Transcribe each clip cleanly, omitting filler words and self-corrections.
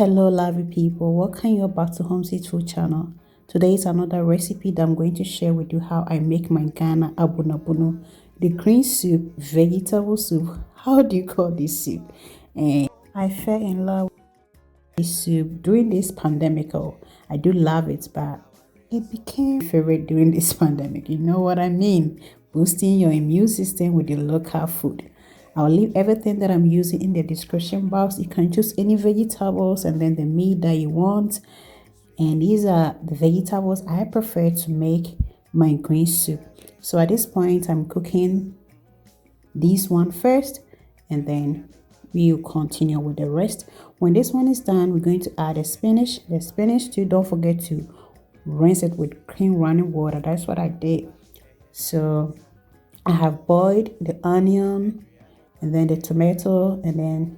Hello lovely people, welcome you back to Homestead Food channel. Today is another recipe that I'm going to share with you how I make my Ghana Ebunuebunu, the green soup, vegetable soup. How do you call this soup? And I fell in love with this soup during this pandemic. Oh, I do love it, but it became my favorite during this pandemic. You know what I mean? Boosting your immune system with the local food. I'll leave everything that I'm using in the description box. You can choose any vegetables and then the meat that you want. And these are the vegetables I prefer to make my green soup. So at this point, I'm cooking this one first and then we'll continue with the rest. When this one is done, we're going to add the spinach. The spinach too, don't forget to rinse it with clean running water. That's what I did. So I have boiled the onion and then the tomato and then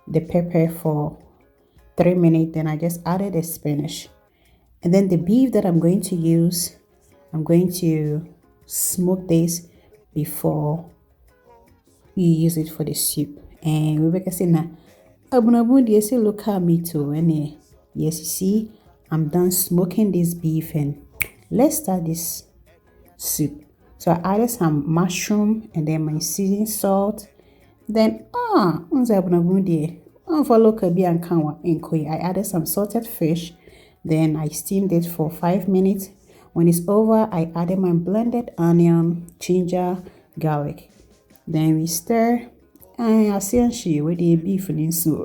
the pepper for 3 minutes. Then I just added the spinach. And then the beef that I'm going to use, I'm going to smoke this before we use it for the soup. And we can say now, Ebunuebunu, yes, look at me too. And yes, you see, I'm done smoking this beef and let's start this soup. So I added some mushroom and then my seasoning salt. Then I added some salted fish. Then I steamed it for 5 minutes. When it's over, I added my blended onion, ginger, garlic. Then we stir. And I see with the beef in so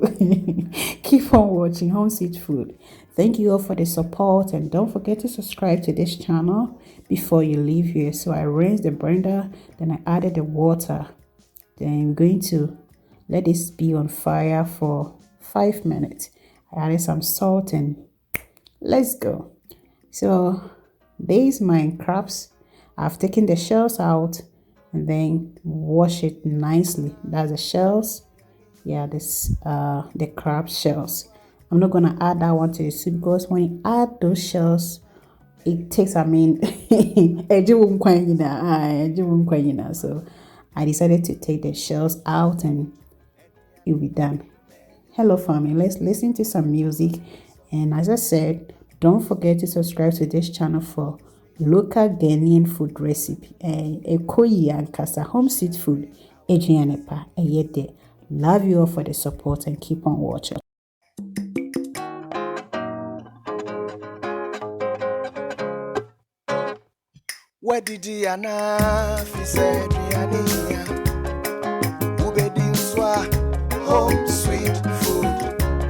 keep on watching Homestead Food. Thank you all for the support and don't forget to subscribe to this channel before you leave here. So I rinsed the blender, then I added the water. Then I'm going to let this be on fire for 5 minutes. I added some salt and let's go. So these my crabs. I've taken the shells out and then wash it nicely. That's the shells. Yeah, this the crab shells. I'm not gonna add that one to the soup because when you add those shells, it takes, I mean, so I decided to take the shells out and it'll be done. Hello family, let's listen to some music. And as I said, don't forget to subscribe to this channel for local Ghanaian food recipe. Ekoyi and Kasa Homestead Food. Adrianepa Eyede. Love you all for the support and keep on watching. Where did he fi said Riania? Ubedin swa home sweet food.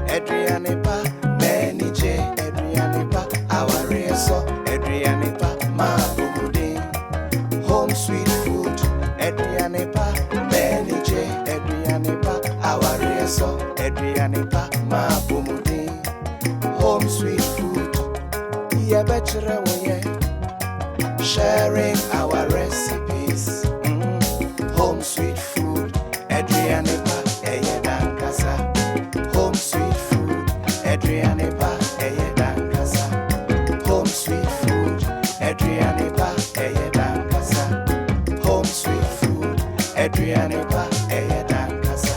Adrianepa menije Adrianepa our reso Adrianepa ma bumudin. Home sweet food. Adrianepa menije Adrianepa our reso Adrianepa ma bumudin. Home sweet food. Yeah, betchere woye. Sharing our recipes. Home sweet food. Adrianepa eyedan kasa. Home sweet food. Adrianepa eyedan kasa. Home sweet food. Adrianepa eyedan kasa. Home sweet food. Adrianepa eyedan kasa.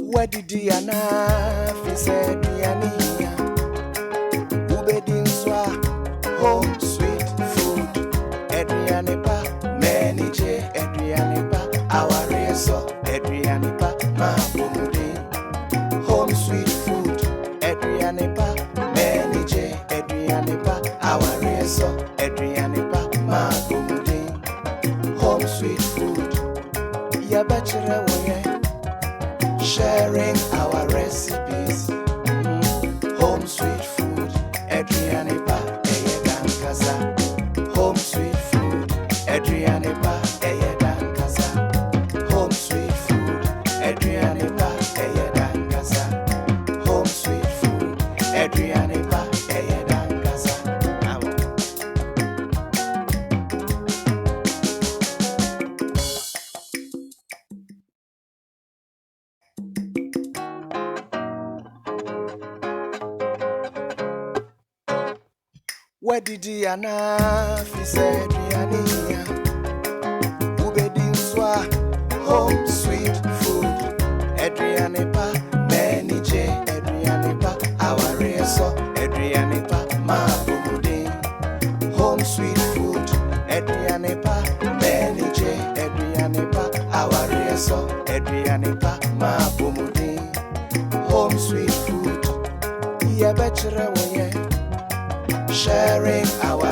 Where did Diana fi said Diania? Ubedin swa home sweet food. Adrianepa menije Adrianepa our reso Adrianepa ma bumudin. Home sweet food. Adrianepa menije Adrianepa our reso Adrianepa ma bumudin. Home sweet food. Ya bachelor woye. Sharing our recipes. Home sweet food. Adrianepa eyedan kasa. Home sweet food. Adrianepa eyedan kasa. Home sweet food. Adrianepa eyedan kasa. Home sweet food. Adrianepa eyedan kasa. Where did he fi said Riania? Ubedin swa home sweet food. Adriane pa many J, Adriane pa aware so, Adriane pa ma bumudin. Home sweet food. Adriane pa many J, Adriane pa aware so, Adriane pa ma bumudin. Home sweet food. Yeah, better sharing our